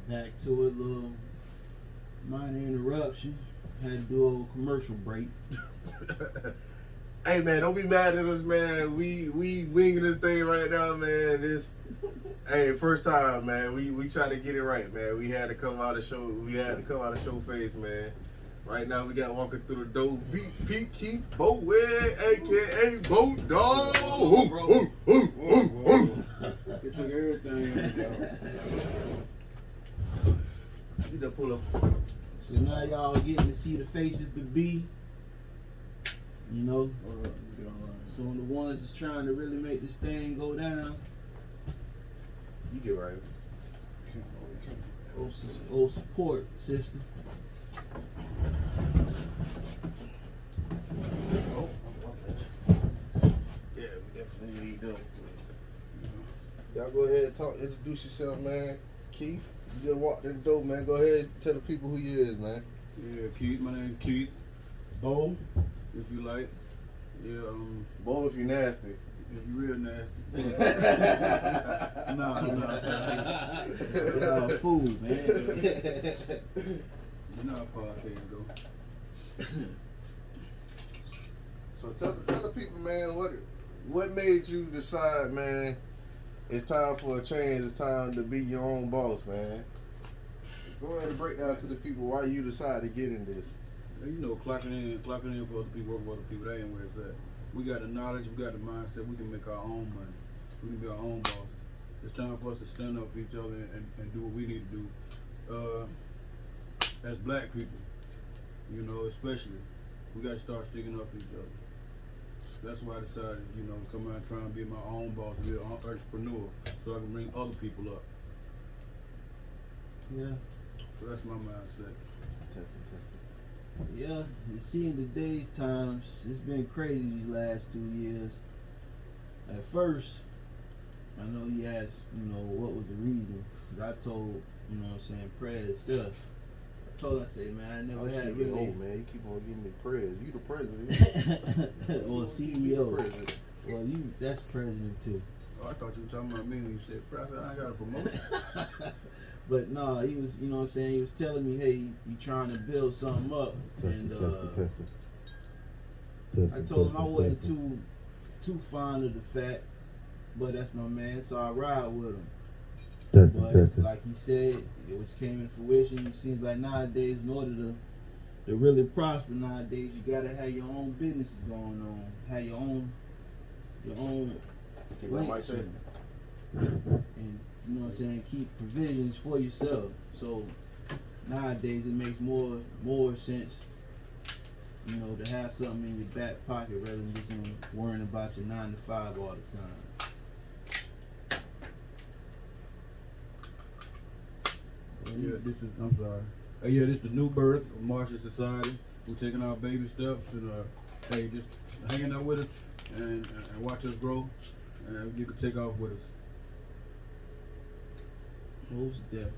Back to a little minor interruption. Had to do a little commercial break. Hey man, don't be mad at us, man. We winging this thing right now, man. Hey, first time, man. We try to get it right, man. We had to come out of show. We had to come out of show face, man. Right now, we got walking through the door, VP Keith Bowen, aka Bo Dog. It took everything. Get that pull up. So now y'all getting to see the faces to be. You know, so the ones that's trying to really make this thing go down. You get right. Old support system. Oh, yeah, we definitely need them. Y'all go ahead and introduce yourself, man. Keith, you just walked in the door, man. Go ahead and tell the people who you is, man. Yeah, Keith. My name's Keith. Bo, if you like. Yeah, Bo, if you nasty. If you real nasty. Nah. Y'all a fool, man. You know how podcast go. So tell the people, man, what made you decide, man, it's time for a change, it's time to be your own boss, man. Go ahead and break down to the people why you decided to get in this. You know, clocking in for other people, working for other people, that ain't where it's at. We got the knowledge, we got the mindset, we can make our own money. We can be our own bosses. It's time for us to stand up for each other and do what we need to do. As black people, you know, especially, we got to start sticking up for each other. That's why I decided, you know, to come out and try and be my own boss, be an entrepreneur, so I can bring other people up. Yeah. So that's my mindset. Yeah, you see in today's times, it's been crazy these last 2 years. At first, I know he asked, you know, what was the reason. 'Cause I told, you know what I'm saying, prayer itself. I told him, I said, man, I never had really. Oh, man, you keep on giving me praise. You the president. Or CEO. President. Well, that's president too. Oh, I thought you were talking about me when you said, I said, I got a promotion. But no, he was, you know what I'm saying, he was telling me, hey, he trying to build something up. And I told him I wasn't too fond of the fact, but that's my man, so I ride with him. But like he said, it was came in fruition. It seems like nowadays, in order to really prosper nowadays, you gotta have your own businesses going on, have your own links, and you know what I'm saying, keep provisions for yourself. So nowadays it makes more sense, you know, to have something in your back pocket rather than just worrying about your 9 to 5 all the time. I'm sorry. This is the new birth of MartionSociety. We're taking our baby steps and hey, just hanging out with us and watch us grow, and you can take off with us. Most definitely.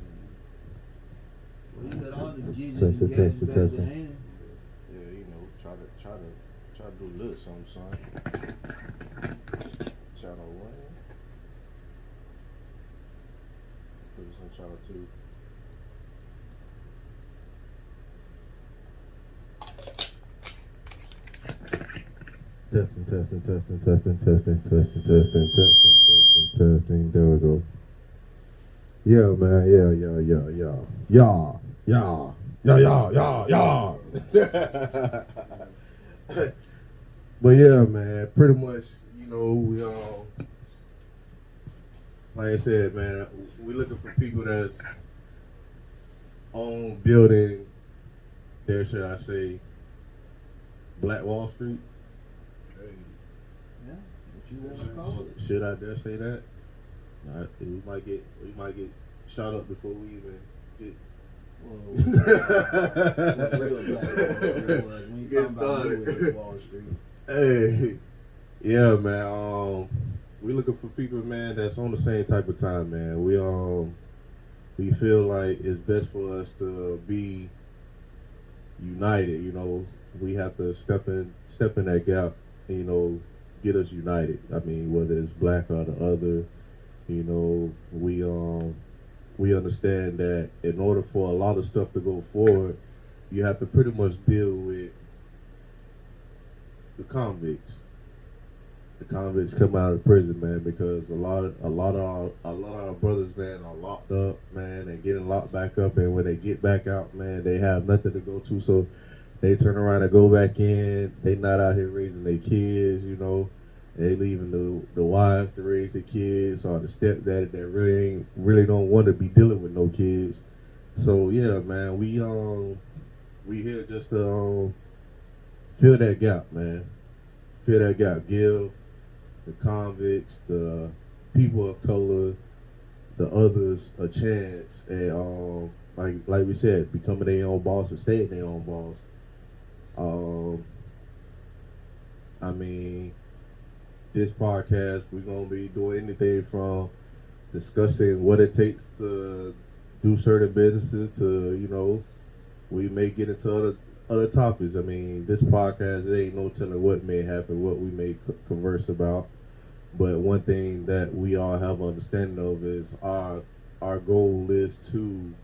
Well, you got all the gidgets and gadgets back there, ain't it? Yeah, you know, try to do a little something, son. Channel 1. Put this on channel 2. Testing. There we go. Yeah, man. Yeah. But yeah, man. Pretty much, you know, we all, like I said, man, we looking for people that's on building their, should I say, Black Wall Street. Yeah, what you want to call it. Should I dare say that? We might get shot up before we even get. What real Black Wall Street was when you Get talking about started. Lewis Wall Street. Hey, yeah, man. We looking for people, man, that's on the same type of time, man. We feel like it's best for us to be united. You know, we have to step in that gap and, you know, get us united. I mean, whether it's black or the other, you know, we we understand that in order for a lot of stuff to go forward, you have to pretty much deal with the convicts. The convicts come out of prison, man, because a lot of our brothers, man, are locked up, man, and getting locked back up, and when they get back out, man, they have nothing to go to, so they turn around and go back in. They not out here raising their kids, you know. They leaving the wives to raise their kids, or the stepdaddy that really don't want to be dealing with no kids. So yeah, man, we here just to fill that gap, man. Fill that gap. Give the convicts, the people of color, the others a chance, and like we said, becoming their own boss and staying their own boss. I mean, this podcast, we're gonna be doing anything from discussing what it takes to do certain businesses to, you know, we may get into other topics. I mean, this podcast, it ain't no telling what may happen, what we may converse about. But one thing that we all have understanding of is our goal is to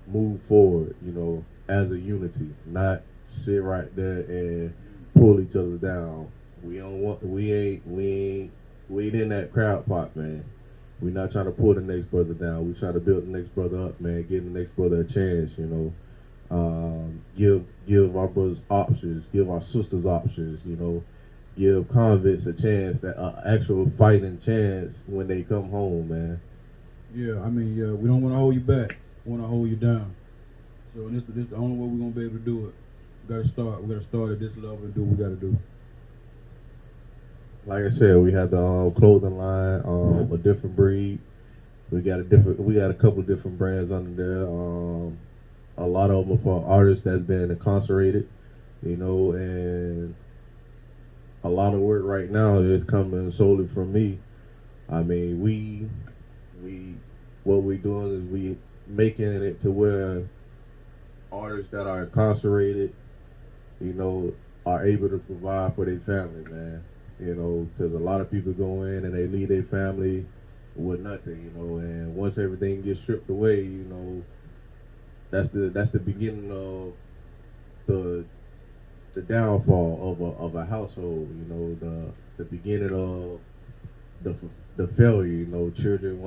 move forward, you know, as a unity, not sit right there and pull each other down. We ain't in that crowd pot, man. We're not trying to pull the next brother down. We trying to build the next brother up, man. Give the next brother a chance, you know. Give our brothers options. Give our sisters options, you know. Give convicts a chance, that actual fighting chance when they come home, man. Yeah, I mean, we don't want to hold you back. We want to hold you down. So this the only way we're gonna be able to do it. We gotta start at this level and do what we gotta do. Like I said, we had the clothing line, a different breed. We got a couple of different brands under there. A lot of them are for artists that's been incarcerated, you know, and a lot of work right now is coming solely from me. I mean, what we doing is we making it to where artists that are incarcerated, you know, are able to provide for their family, man. You know, because a lot of people go in and they leave their family with nothing, you know, and once everything gets stripped away, you know, that's the beginning of the downfall of a household, you know, the beginning of the failure, you know. Children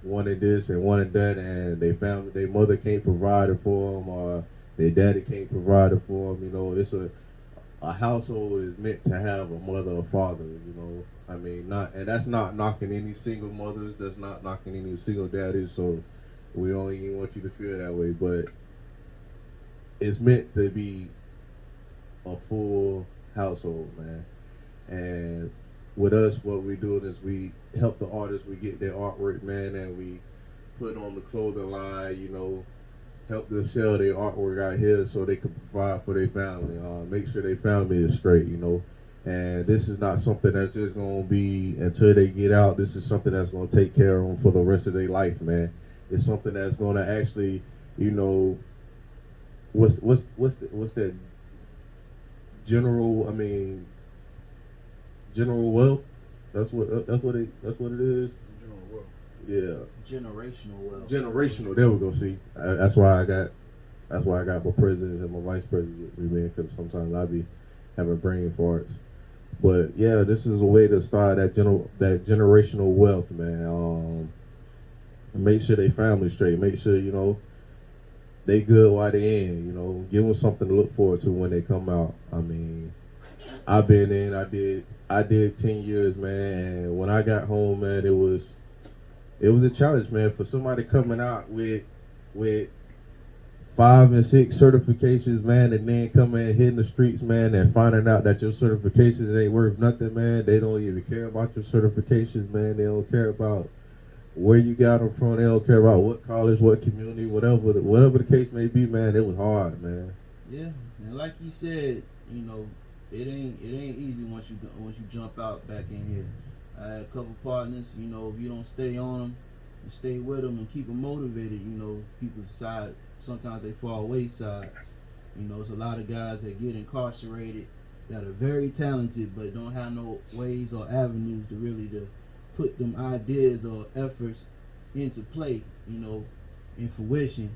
wanted this and wanted that, and their mother can't provide it for them, or their daddy can't provide it for them, you know. It's a household is meant to have a mother or father, you know. I mean, and that's not knocking any single mothers, that's not knocking any single daddies, so we don't even want you to feel that way, but it's meant to be a full household, man. And with us, what we doing is we help the artists, we get their artwork, man, and we put on the clothing line, you know, help them sell their artwork out here so they can provide for their family, make sure their family is straight, you know. And this is not something that's just going to be until they get out. This is something that's going to take care of them for the rest of their life, man. It's something that's going to actually, you know, what's that general wealth? That's what it is. General wealth. Yeah. Generational wealth. Generational. There we go. See, that's why I got my presidents and my vice president with me, because sometimes I be having brain farts. But yeah, this is a way to start that generational wealth, man. Make sure they family straight. Make sure, you know, they good while they in. You know, give them something to look forward to when they come out. I mean, I've been in. I did 10 years, man. And when I got home, man, it was a challenge, man, for somebody coming out with 5 and 6 certifications, man, and then coming and hitting the streets, man, and finding out that your certifications ain't worth nothing, man. They don't even care about your certifications, man. They don't care about where you got them from. They don't care about what college, what community, whatever the case may be, man. It was hard, man. Yeah, and like you said, you know, it ain't easy once you jump out back in here. I had a couple partners, you know, if you don't stay on them and stay with them and keep them motivated, you know, people decide sometimes they fall wayside. You know, it's a lot of guys that get incarcerated that are very talented but don't have no ways or avenues to really to put them ideas or efforts into play, in fruition.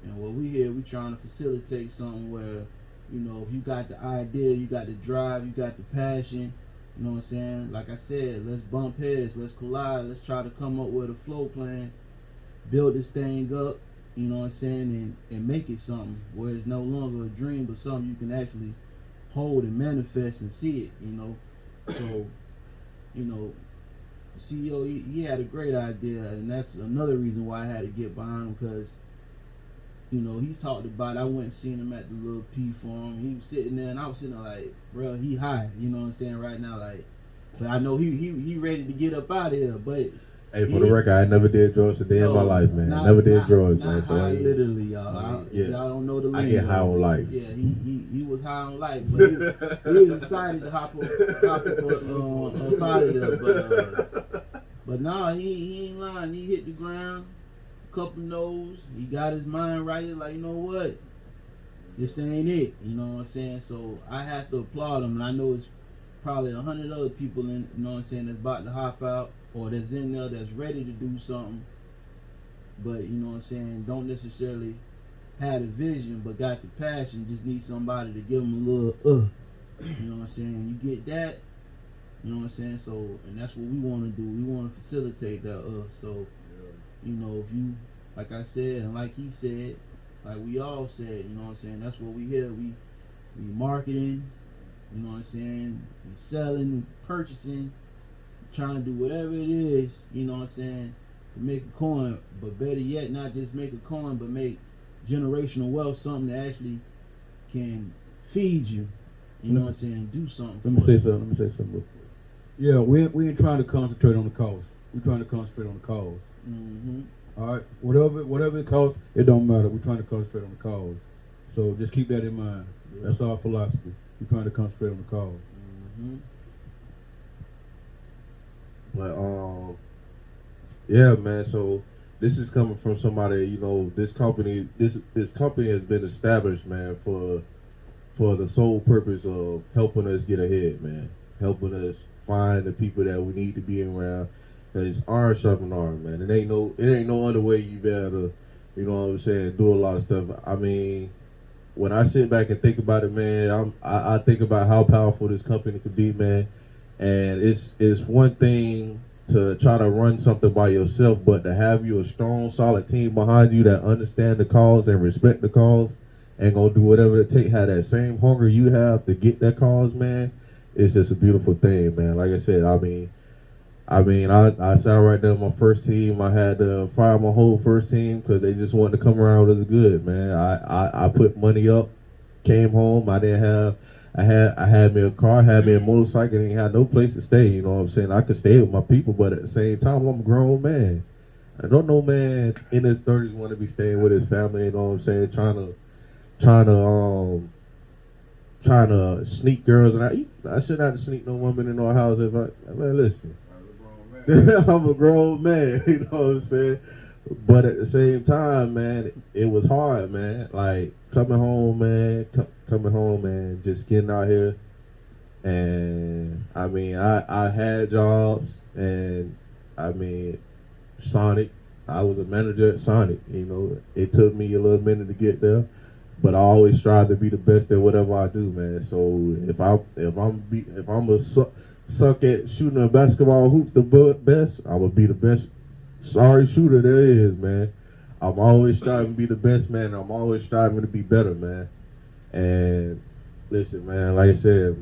And what we here, we trying to facilitate something where, if you got the idea, you got the drive, you got the passion, you know what I'm saying? Like I said, let's bump heads, let's collide, let's try to come up with a flow plan, build this thing up, you know what I'm saying, and make it something where it's no longer a dream, but something you can actually hold and manifest and see it, So, the CEO, he had a great idea, and that's another reason why I had to get behind him, because he talked about it. I went and seen him at the little P farm. He was sitting there, and I was sitting there like, bro, he high. You know what I'm saying right now, like. But I know he ready to get up out of here. But hey, for the record, I never did drugs a day in my life, man. Never did drugs, man. So high, literally, y'all. Y'all don't know the lingo. I get high on life. Yeah, he was high on life, but he was excited to hop up out of there. But nah, he ain't lying. He hit the ground. Couple no's, he got his mind right. He's like, you know what, this ain't it. You know what I'm saying? So I have to applaud him, and I know it's probably 100 other people in, you know what I'm saying, that's about to hop out or that's in there that's ready to do something. But you know what I'm saying, don't necessarily have the vision, but got the passion. Just need somebody to give them a little You know what I'm saying? You get that. You know what I'm saying? So, and that's what we want to do. We want to facilitate that. So. If you, like I said, and like he said, like we all said, you know what I'm saying, that's what we here. We marketing, you know what I'm saying, we selling, purchasing, trying to do whatever it is, you know what I'm saying, to make a coin. But better yet, not just make a coin, but make generational wealth, something that actually can feed you. You know what I'm saying, do something. Let me say something real quick. Yeah, we ain't trying to concentrate on the cause. We're trying to concentrate on the cause. Mm-hmm. All right, whatever it costs, it don't matter. We're trying to concentrate on the cause. So just keep that in mind. Yeah. That's our philosophy. We're trying to concentrate on the cause. Mm-hmm. But yeah, man. So this is coming from somebody. This company has been established, man, for the sole purpose of helping us get ahead, man. Helping us find the people that we need to be around. Cause iron sharpen iron, man. It ain't no other way you better, you know what I'm saying, do a lot of stuff. I mean, when I sit back and think about it, man, I think about how powerful this company could be, man. And it's one thing to try to run something by yourself, but to have you a strong, solid team behind you that understand the cause and respect the cause and gonna do whatever it takes, have that same hunger you have to get that cause, man. It's just a beautiful thing, man. Like I said, I sat right there on my first team. I had to fire my whole first team because they just wanted to come around with us good, man. I put money up, came home. I had me a car, had me a motorcycle, and ain't had no place to stay. You know what I'm saying? I could stay with my people, but at the same time, I'm a grown man. I don't know, man, in his 30s want to be staying with his family. You know what I'm saying? Trying to sneak girls, and I shouldn't have to sneak no woman in no house. Listen. I'm a grown man, you know what I'm saying? But at the same time, man, it was hard, man. Like coming home, man, just getting out here. And I mean, I had jobs, and I mean, Sonic, I was a manager at Sonic. It took me a little minute to get there, but I always strive to be the best at whatever I do, man. So if I'm a suck at shooting a basketball hoop the best, I will be the best shooter there is, man. I'm always striving to be the best, man. I'm always striving to be better, man. And listen, man, like I said,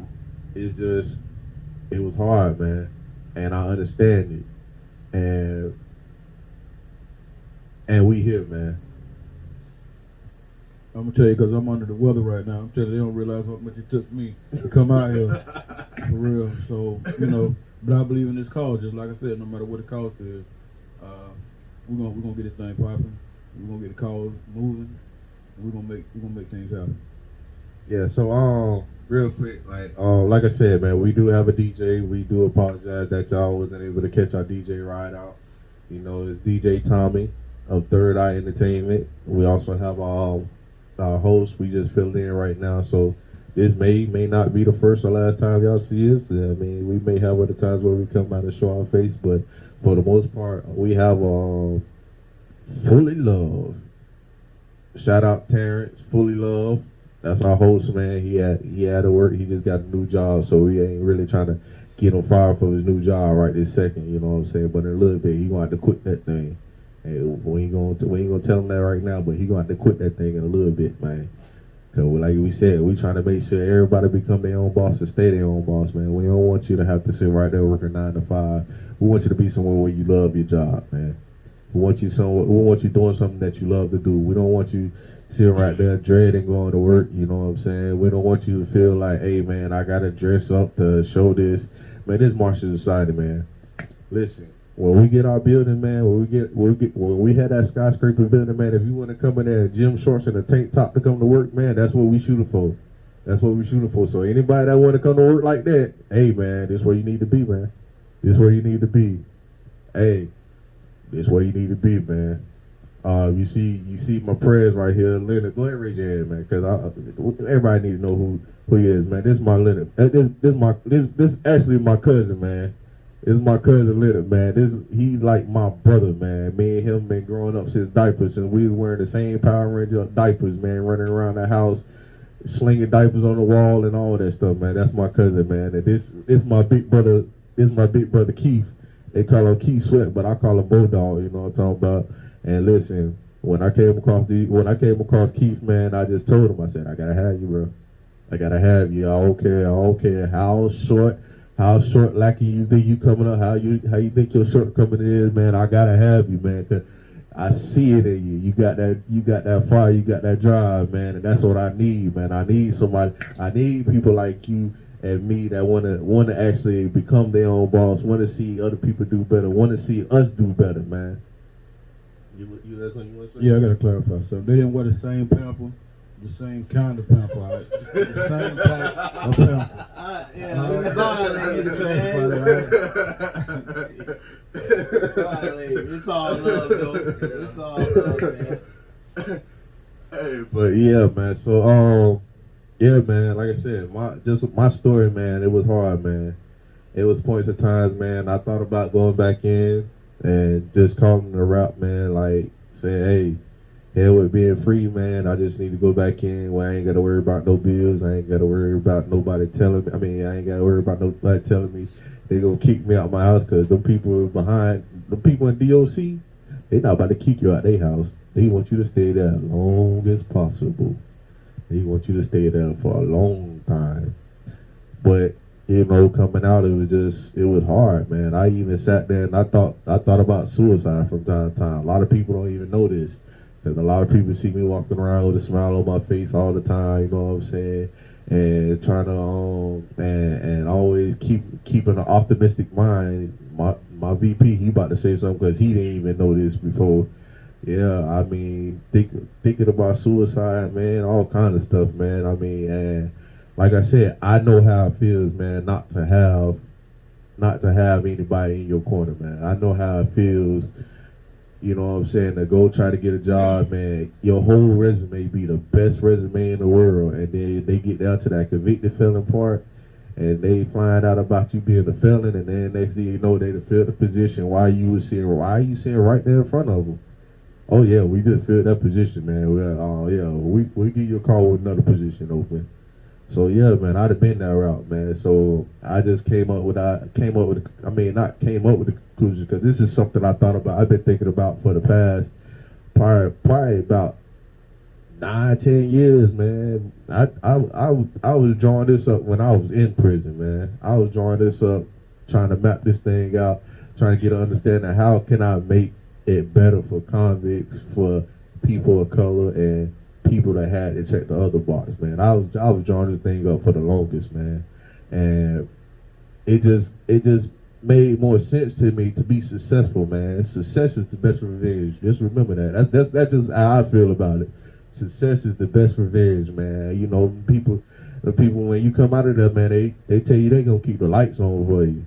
it was hard, man. And I understand it. And we here, man. I'm gonna tell you, because I'm under the weather right now. I'm telling you, they don't realize how much it took me to come out here, for real. So, but I believe in this cause. Just like I said, no matter what the cost is, we're gonna get this thing popping. We're gonna get the cause moving. We're gonna make things happen. Yeah. So, real quick, like I said, man, we do have a DJ. We do apologize that y'all wasn't able to catch our DJ ride out. It's DJ Tommy of Third Eye Entertainment. We also have our host. We just filled in right now, so this may not be the first or last time y'all see us. I mean, we may have other times where we come out and show our face, but for the most part, we have Fully Love. Shout out Terrence, Fully Love. That's our host, man. He had to work. He just got a new job, so we ain't really trying to get him fired from his new job right this second. You know what I'm saying? But in a little bit, he gonna have to quit that thing. And we ain't gonna tell him that right now, but he gonna have to quit that thing in a little bit, man. Cause like we said, we trying to make sure everybody become their own boss and stay their own boss, man. We don't want you to have to sit right there working 9 to 5. We want you to be somewhere where you love your job, man. We want you doing something that you love to do. We don't want you sitting right there dreading going to work. You know what I'm saying? We don't want you to feel like, hey man, I gotta dress up to show this. Man, this is MartionSociety, man. Listen, when we get our building, man, when we had that skyscraper building, man, if you want to come in there in gym shorts and a tank top to come to work, man, that's what we shooting for. That's what we shooting for. So anybody that want to come to work like that, hey man, this is where you need to be, man. This is where you need to be. Hey, this is where you need to be, man. You see my prayers right here, Leonard. Go ahead and raise your hand, man, because everybody need to know who he is, man. This is my Leonard. This actually my cousin, man. This is my cousin Leonard, man. He's like my brother, man. Me and him been growing up since diapers, and we was wearing the same Power Ranger diapers, man. Running around the house, slinging diapers on the wall and all that stuff, man. That's my cousin, man. And this my big brother. This is my big brother Keith. They call him Keith Sweat, but I call him Bulldog. You know what I'm talking about? And listen, when I came across Keith, man, I just told him, I said, I gotta have you, bro. I gotta have you. I don't care how short lacking you think you coming up, how you think your shortcoming is, man. I gotta have you, man, 'cause I see it in you. You got that fire, you got that drive, man, and that's what I need, man. I need people like you and me that wanna actually become their own boss, wanna see other people do better, wanna see us do better, man. You that's something you want to say? Yeah, I gotta clarify something. They didn't wear the same pamper, the same kind of pamper, all right? The same type of pamper. It's all love, though. It's all love, man. Hey, but yeah, man. So, yeah, man. Like I said, my story, man. It was hard, man. It was points of times, man. I thought about going back in and just calling the rap, man, like saying, hey, hell with being free, man. I just need to go back in where I ain't got to worry about no bills. I ain't got to worry about nobody telling me. I ain't got to worry about nobody telling me they gonna kick me out my house, because them people in DOC, they not about to kick you out their house. They want you to stay there as long as possible. They want you to stay there for a long time. But you know, coming out, it was hard, man. I even sat there and I thought about suicide from time to time. A lot of people don't even know this, because a lot of people see me walking around with a smile on my face all the time, you know what I'm saying? And trying to and always keeping an optimistic mind. My VP, he about to say something because he didn't even know this before. Yeah, I mean, thinking about suicide, man, all kind of stuff, man. I mean, and like I said, I know how it feels, man, not to have anybody in your corner, man. I know how it feels, you know what I'm saying, to go try to get a job, man. Your whole resume be the best resume in the world, and then they get down to that convicted felon part, and they find out about you being a felon, and then next thing you know, they filled the position while you sitting right there in front of them. Oh yeah, we just filled that position, man. We give you a call with another position open. So yeah, man, I'd have been that route, man. So I just came up with the conclusion, because this is something I thought about. I've been thinking about for the past probably about 9-10 years, man. I was drawing this up when I was in prison, man. I was drawing this up, trying to map this thing out, trying to get an understanding of how can I make it better for convicts, for people of color, and people that had to check the other box, man. I was drawing this thing up for the longest, man, and it just made more sense to me to be successful, man. Success is the best revenge. Just remember that. That's just how I feel about it. Success is the best revenge, man. You know, the people when you come out of there, man, they tell you they gonna keep the lights on for you.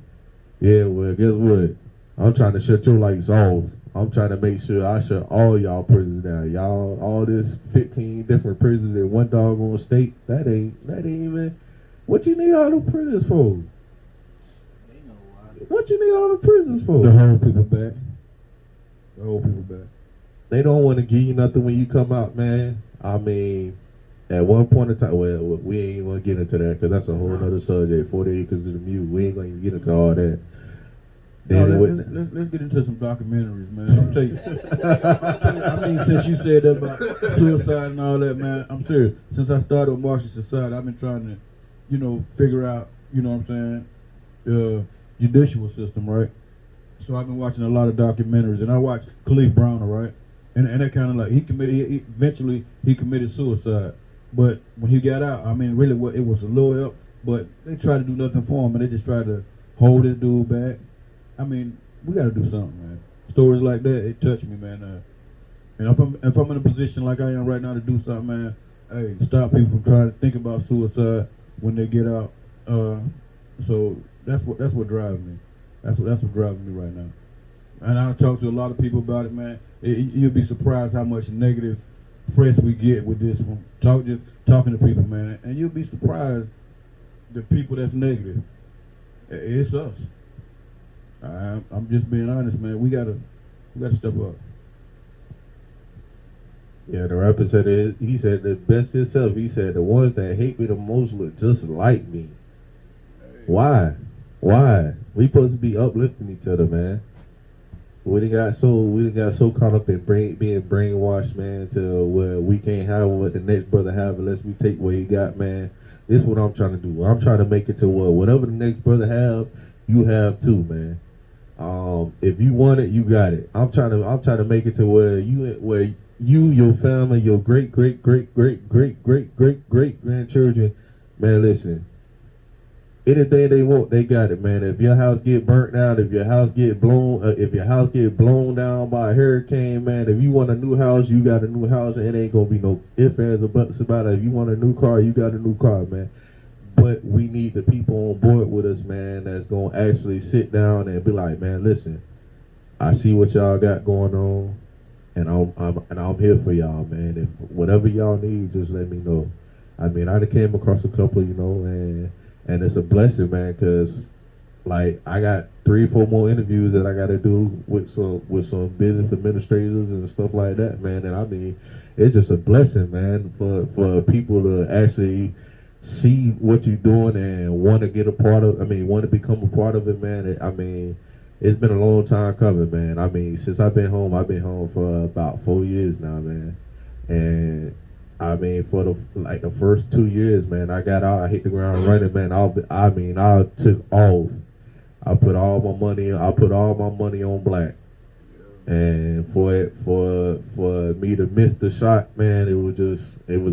Yeah, well, guess what? I'm trying to shut your lights off. I'm trying to make sure I shut all y'all prisons down. Y'all, all this 15 different prisons in one doggone state. That ain't even. What you need all the prisons for? They know why. What you need all the prisons for? To hold people back. To hold people back. They don't want to give you nothing when you come out, man. I mean, at one point in time, well, we ain't gonna get into that because that's a whole other subject. 40 acres of the mule. We ain't gonna even get into all that. No, let's get into some documentaries, man. I'll tell you. I mean, since you said that about suicide and all that, man, I'm serious. Since I started with Martian Society, I've been trying to, figure out, you know what I'm saying, judicial system, right? So I've been watching a lot of documentaries, and I watched Khalif Browner, right? And that kind of like eventually he committed suicide, but when he got out, I mean, really, it was a little help, but they tried to do nothing for him, and they just tried to hold this dude back. I mean, we got to do something, man. Stories like that, it touched me, man. And if I'm in a position like I am right now to do something, man, hey, stop people from trying to think about suicide when they get out. So that's what drives me. That's what drives me right now. And I talk to a lot of people about it, man. You'll be surprised how much negative press we get with this one. Just talking to people, man, and you'll be surprised the people that's negative. It's us. I'm just being honest, man. We gotta step up. Yeah, the rapper said it. He said the best himself. He said the ones that hate me the most look just like me. Why? We supposed to be uplifting each other, man. We done got so caught up in being brainwashed, man, to where we can't have what the next brother have unless we take what he got, man. This is what I'm trying to do. I'm trying to make it to whatever the next brother have, you have too, man. If you want it, you got it. I'm trying to make it to where you, your family, your great grandchildren, man, listen. Anything they want, they got it, man. If your house get burnt down, if your house get blown down by a hurricane, man, if you want a new house, you got a new house, and it ain't gonna be no ifs, ands, or buts about it. If you want a new car, you got a new car, man. But we need the people on board with us, man, that's gonna actually sit down and be like, man, listen, I see what y'all got going on, and I'm here for y'all, man. If whatever y'all need, just let me know. I mean, I came across a couple, and it's a blessing, man, because like I got 3 or 4 more interviews that I got to do with some business administrators and stuff like that, man. And I mean, it's just a blessing, man, for people to actually see what you're doing and want to want to become a part of it, man. It's been a long time coming, man. I mean, since I've been home for about 4 years now, man. And I mean, for the first 2 years, man, I got out, I hit the ground running, man. I took off. I put all my money on black. And for me to miss the shot, man, it was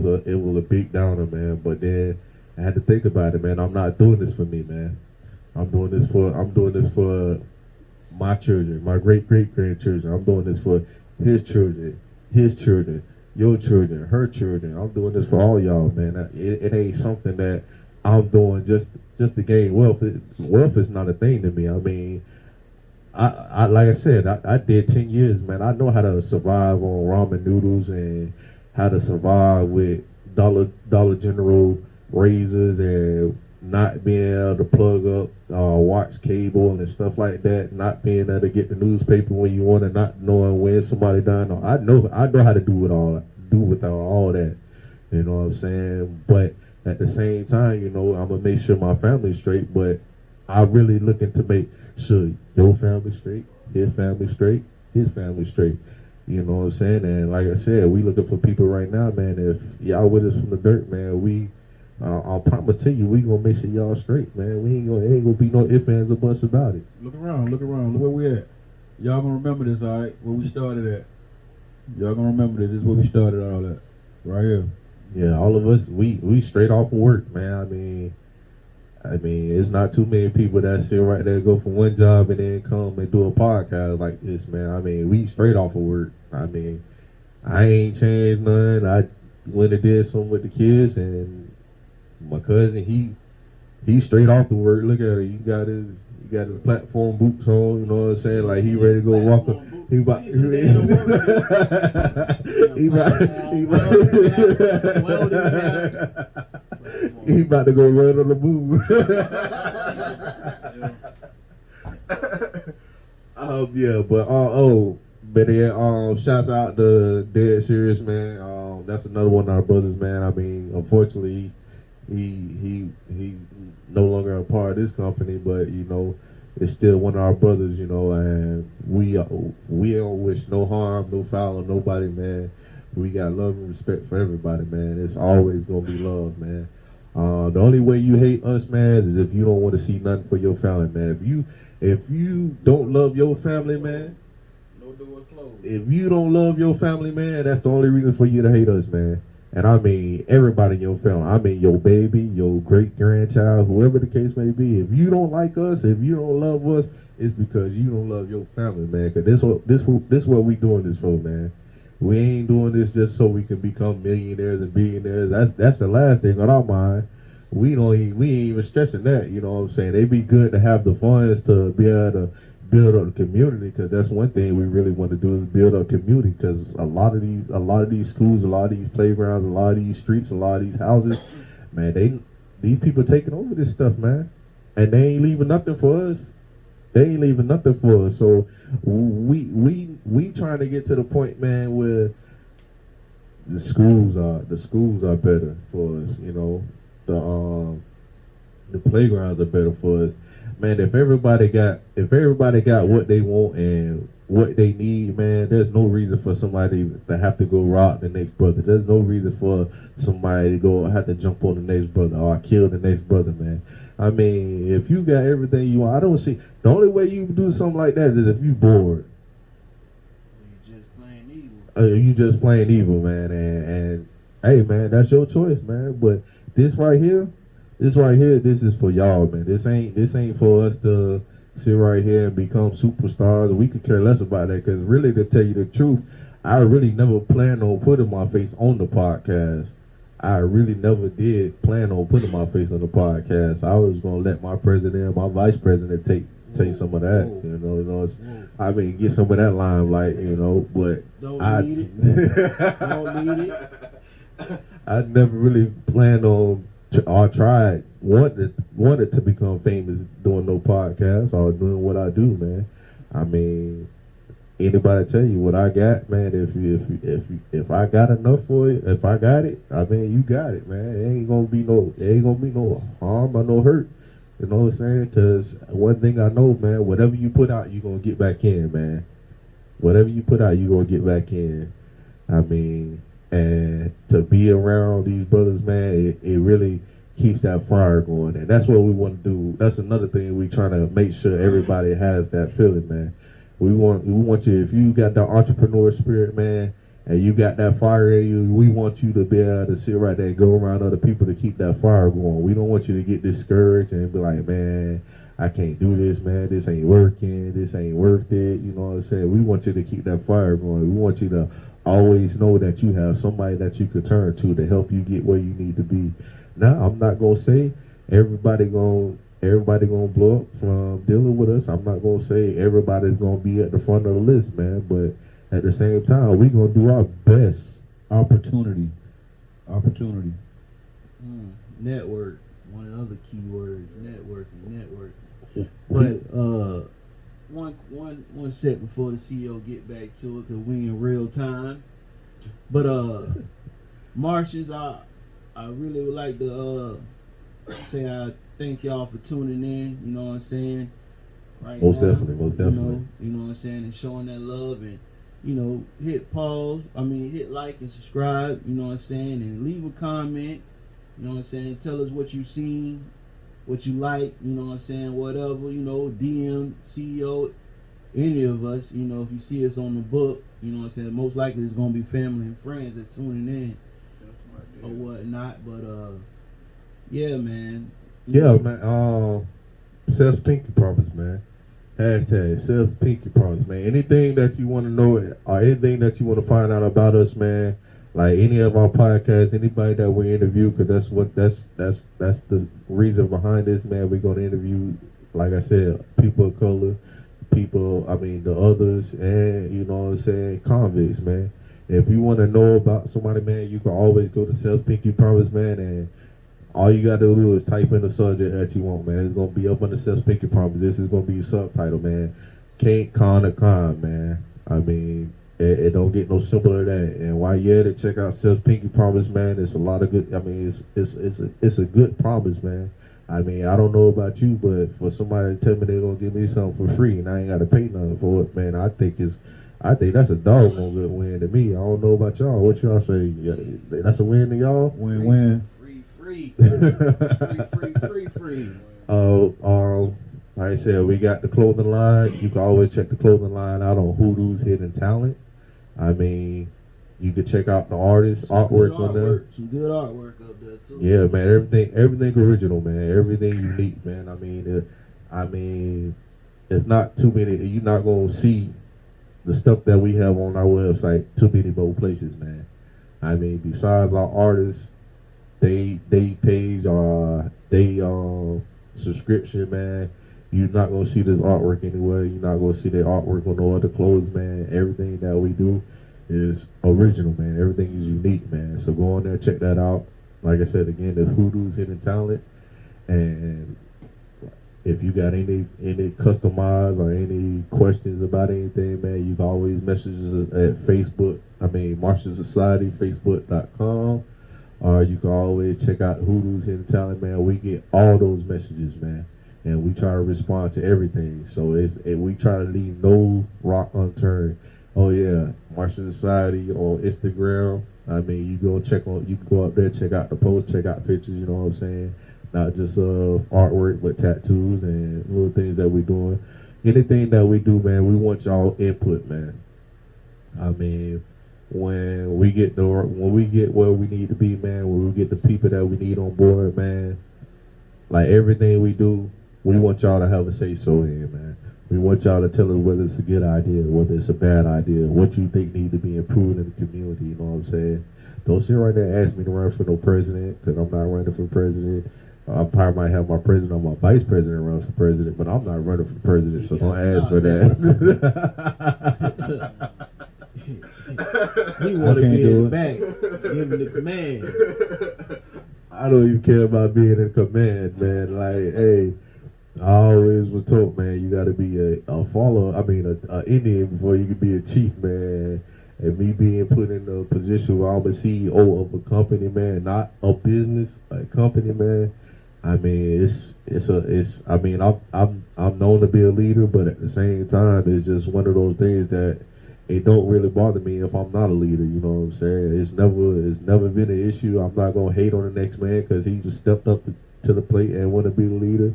a big downer, man. But then I had to think about it, man. I'm not doing this for me, man. I'm doing this for my children, my great grandchildren. I'm doing this for his children, your children, her children. I'm doing this for all y'all, man. It ain't something that I'm doing just to gain wealth. Wealth is not a thing to me. I mean, I like I said, I did 10 years, man. I know how to survive on ramen noodles and how to survive with Dollar General razors and not being able to plug up, watch cable and stuff like that, not being able to get the newspaper when you want to, not knowing when somebody died. No, I know how to do without all that. You know what I'm saying? But at the same time, I'm gonna make sure my family's straight. But I really looking to make sure your family straight, his family straight, his family straight. You know what I'm saying? And like I said, we looking for people right now, man. If y'all with us from the dirt, man, I'll promise to you, we gonna make sure y'all straight, man. It ain't gonna be no ifs, ands, or buts about it. Look around, look where we at. Y'all gonna remember this, all right? Where we started at. Y'all gonna remember this. This is where we started all that. Right here. Yeah, all of us, we straight off of work, man. I mean, it's not too many people that sit right there, go from one job and then come and do a podcast like this, man. I mean, we straight off of work. I mean, I ain't changed none. I went and did something with the kids, and my cousin, he straight off the work. Look at it. He got his platform boots on. You know what I'm saying? Like he ready to go walk. He about he about to go run on the moon. Yeah, but shouts out to Dead Serious, man. That's another one of our brothers, man. I mean, unfortunately, he no longer a part of this company, but you know, it's still one of our brothers, you know, and we don't wish no harm, no foul on nobody, man. We got love and respect for everybody, man. It's always gonna be love, man. The only way you hate us, man, is if you don't want to see nothing for your family, man. If you don't love your family, man, no doors closed. If you don't love your family, man, that's the only reason for you to hate us, man. And I mean everybody in your family. I mean your baby, your great grandchild, whoever the case may be. If you don't like us, if you don't love us, it's because you don't love your family, man. Cause this what we doing this for, man. We ain't doing this just so we can become millionaires and billionaires. That's the last thing on our mind. We ain't even stressing that. You know what I'm saying? It'd be good to have the funds to be able to build up the community, because that's one thing we really want to do is build up community. Because a lot of these schools, a lot of these playgrounds, a lot of these streets, a lot of these houses, man, these people taking over this stuff, man, and they ain't leaving nothing for us. So we trying to get to the point, man, where the schools are better for us. You know, the playgrounds are better for us. Man, if everybody got what they want and what they need, man, there's no reason for somebody to have to go rob the next brother. There's no reason for somebody to go have to jump on the next brother or kill the next brother, man. I mean, if you got everything you want, I don't see the only way you do something like that is if you bored. You just plain evil, man. And hey, man, that's your choice, man. But this right here, this is for y'all, man. This ain't for us to sit right here and become superstars. We could care less about that, because really, to tell you the truth, I really never planned on putting my face on the podcast. I really never did plan on putting my face on the podcast. I was gonna let my president, my vice president take some of that. You know, I mean, get some of that limelight, you know. But don't need it. I never really planned on or wanted to become famous doing no podcast or doing what I do, man. I mean, anybody tell you what I got, man? If I got enough for it, if I got it, I mean, you got it, man. It ain't gonna be no harm or no hurt. You know what I'm saying? Because one thing I know, man, whatever you put out, you're gonna get back in, man. Whatever you put out, you're gonna get back in. I mean, and to be around these brothers, man, it really keeps that fire going. And that's what we want to do. That's another thing we trying to make sure everybody has that feeling, man. We want you, if you got the entrepreneur spirit, man, and you got that fire in you, we want you to be able to sit right there and go around other people to keep that fire going. We don't want you to get discouraged and be like, man, I can't do this, man. This ain't working. This ain't worth it. You know what I'm saying? We want you to keep that fire going. We want you to always know that you have somebody that you could turn to help you get where you need to be. Now, I'm not going to say everybody going to blow up from dealing with us. I'm not going to say everybody's going to be at the front of the list, man. But at the same time, we're going to do our best. Opportunity. Network. One of the other key words. Networking. But one sec before the CEO get back to it, because we in real time. But Martians, I really would like to say I thank y'all for tuning in. You know what I'm saying? Most definitely. You know what I'm saying, and showing that love, and hit like and subscribe. You know what I'm saying, and leave a comment. You know what I'm saying? Tell us what you seen, what you like. You know what I'm saying? Whatever. DM CEO, any of us. If you see us on the book, you know what I'm saying. Most likely it's gonna be family and friends that tuning in or whatnot. But yeah, man. Self pinky promise, man. Hashtag self pinky promise, man. Anything that you want to know or anything that you want to find out about us, man. Like any of our podcasts, anybody that we interview, because that's the reason behind this, man. We're gonna interview, like I said, people of color, people, I mean the others, and you know what I'm saying, convicts, man. If you want to know about somebody, man, you can always go to Self Pinky Promise, man, and all you gotta do is type in the subject that you want, man. It's gonna be up on the Self Pinky Promise. This is gonna be your subtitle, man. Can't con a con, man. I mean, it don't get no simpler than that. And while you're at it, check out Self Pinky Promise, man. It's a lot of good. I mean, it's a good promise, man. I mean, I don't know about you, but for somebody to tell me they're gonna give me something for free and I ain't gotta pay nothing for it, man, I think that's a doggone good win to me. I don't know about y'all. What y'all say? Yeah, that's a win to y'all? Win-win. Free. free. Like I said, we got the clothing line. You can always check the clothing line out on Hoodoo's Hidden Talent. I mean, you can check out the artists, artwork on there. Some good artwork up there too. Yeah, man. Everything original, man. Everything unique, man. I mean, it's not too many. You're not gonna see the stuff that we have on our website too many more places, man. I mean, besides our artists, they page or they subscription, man. You're not gonna see this artwork anywhere. You're not gonna see that artwork on no other clothes, man. Everything that we do is original, man. Everything is unique, man. So go on there, check that out. Like I said again, there's Hoodoo's Hidden Talent, and if you got any customized or any questions about anything, man, you can always message us at Facebook. I mean, MartionSociety, Facebook.com. Or you can always check out Hoodoo's Hidden Talent, man. We get all those messages, man, and we try to respond to everything. So we try to leave no rock unturned. Oh yeah, Martian Society on Instagram. I mean, you can go up there, check out the post, check out pictures. You know what I'm saying? Not just artwork, but tattoos and little things that we're doing. Anything that we do, man, we want y'all input, man. I mean, when we get where we need to be, man, when we get the people that we need on board, man, like everything we do, we want y'all to have a say so in, man. We want y'all to tell us whether it's a good idea, whether it's a bad idea, what you think need to be improved in the community. You know what I'm saying? Don't sit right there and ask me to run for no president, because I'm not running for president. I probably might have my president or my vice president run for president, but I'm not running for president, so don't ask for that. He want to be in the back, give him the command. I don't even care about being in command, man. Like, hey, I always was told, man, you got to be a follower. I mean, a Indian before you can be a chief, man. And me being put in a position where I'm a CEO of a company, man, not a business, a company, man. I mean, I'm known to be a leader, but at the same time, it's just one of those things that it don't really bother me if I'm not a leader. You know what I'm saying? It's never been an issue. I'm not gonna hate on the next man because he just stepped up to the plate and want to be the leader.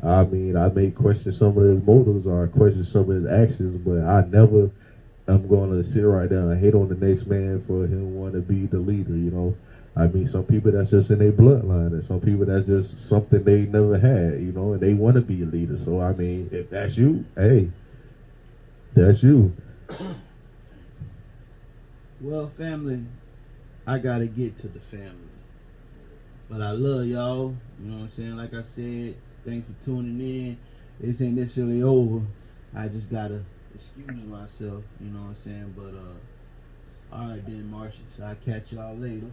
I mean, I may question some of his motives or question some of his actions, but I never am going to sit right there and hate on the next man for him want to be the leader. You know. I mean, some people that's just in their bloodline, and some people that's just something they never had, you know, and they want to be a leader. So, I mean, if that's you, hey, that's you. Well, family, I got to get to the family. But I love y'all. You know what I'm saying? Like I said, thanks for tuning in. This ain't necessarily over. I just got to excuse myself. You know what I'm saying? But, all right then, Martian. So I'll catch y'all later.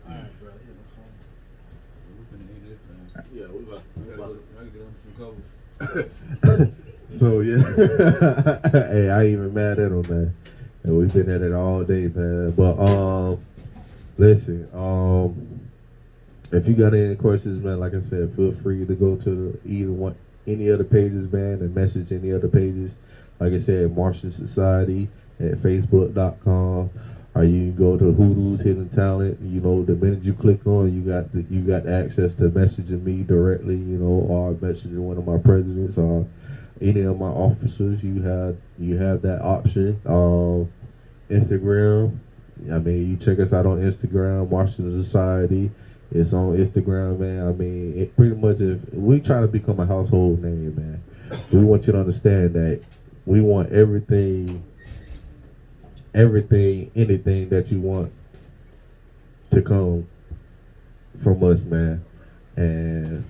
Alright, bro, hit my phone. We're finna eat this thing. Yeah, we about I gotta get under some covers. So yeah, hey, I ain't even mad at him, man. And we've been at it all day, man. But listen, if you got any questions, man, like I said, feel free to go to any other pages, man, and message any other pages. Like I said, Martian Society at Facebook.com. Or you can go to Hoodoo's Hidden Talent. You know, the minute you click on, you got access to messaging me directly. You know, or messaging one of my presidents or any of my officers. You have that option. Instagram. I mean, you check us out on Instagram, Martian Society. It's on Instagram, man. I mean, it pretty much we try to become a household name, man. We want you to understand that we want everything, anything that you want to come from us, man. And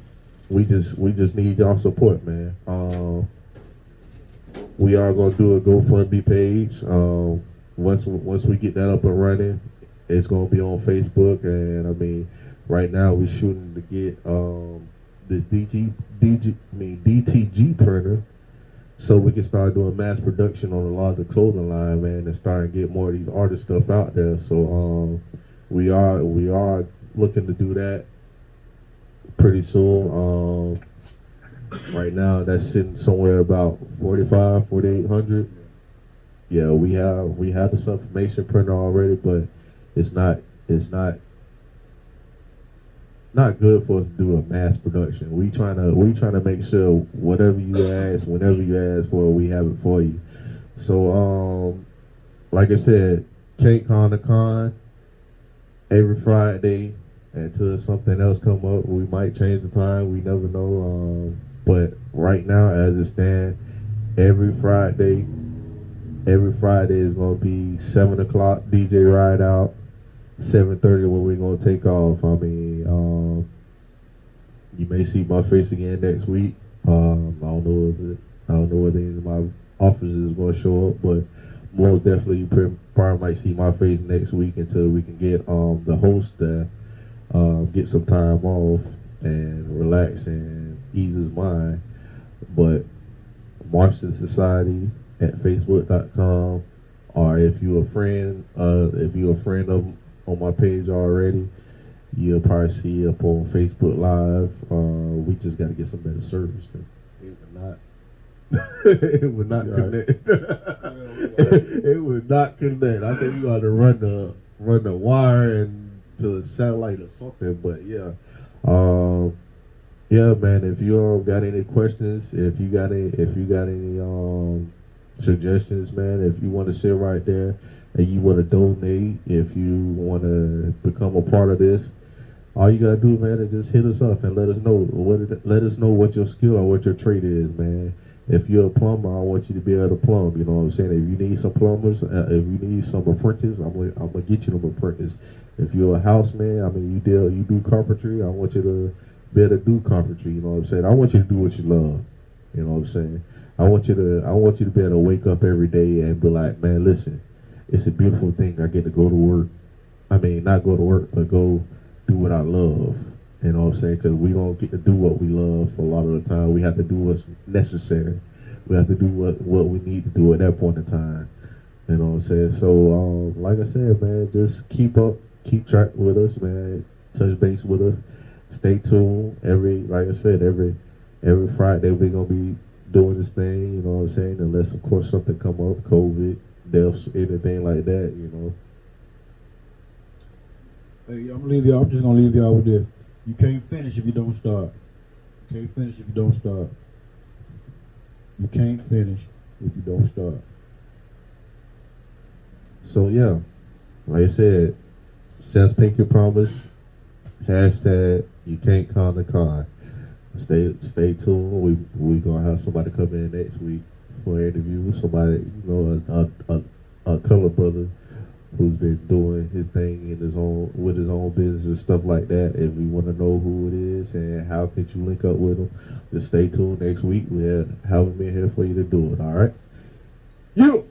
we just need y'all support, man. We are gonna do a GoFundMe page. Once we get that up and running, it's gonna be on Facebook. And I mean, right now we're shooting to get this DTG printer, so we can start doing mass production on a lot of the clothing line, man, and start to get more of these artist stuff out there. So we are looking to do that pretty soon. Right now that's sitting somewhere about 4,800. Yeah, we have the information printer already, but it's not good for us to do a mass production. We trying to make sure whatever you ask, whenever you ask for, we have it for you. So like I said, Cake Con the Con every Friday until something else come up. We might change the time. We never know. But right now, as it stands, every Friday is gonna be 7 o'clock DJ ride out. 7:30 when we're gonna take off. I mean, you may see my face again next week. I don't know whether any of my officers is gonna show up, but most definitely you probably might see my face next week until we can get the host to get some time off and relax and ease his mind. But MartionSociety at Facebook.com, or if you're a friend of on my page already, you'll probably see up on Facebook Live. We just got to get some better service. It would not connect. It would not connect. I think we got to run the wire and to a satellite or something. But yeah, yeah, man. If you all got any questions, if you got any suggestions, man, if you want to sit right there and you want to donate, if you want to become a part of this, all you gotta do, man, is just hit us up and let us know what your skill or what your trade is, man. If you're a plumber, I want you to be able to plumb. You know what I'm saying? If you need some plumbers, if you need some apprentices, I'm gonna get you them apprentices. If you're a houseman, I mean, you do carpentry, I want you to be able to do carpentry. You know what I'm saying? I want you to do what you love. You know what I'm saying? I want you to be able to wake up every day and be like, man, listen, it's a beautiful thing. I get to go to work. I mean, not go to work, but go do what I love. You know what I'm saying? Because we don't get to do what we love for a lot of the time. We have to do what's necessary. We have to do what we need to do at that point in time. You know what I'm saying? So, like I said, man, just keep track with us, man. Touch base with us. Stay tuned. Like I said, every Friday we're gonna be doing this thing. You know what I'm saying? Unless, of course, something come up, COVID, deaths, anything like that. You know. Hey, I'm just gonna leave y'all with this. You can't finish if you don't start. You can't finish if you don't start. You can't finish if you don't start. So yeah, like I said, Seth's Pinky Promise, hashtag you can't con the con. Stay tuned. We gonna have somebody come in next week for an interview with somebody, you know, a color brother who's been doing his thing with his own business and stuff like that. If you want to know who it is and how could you link up with him, just stay tuned next week. We'll have him in here for you to do it. All right. You.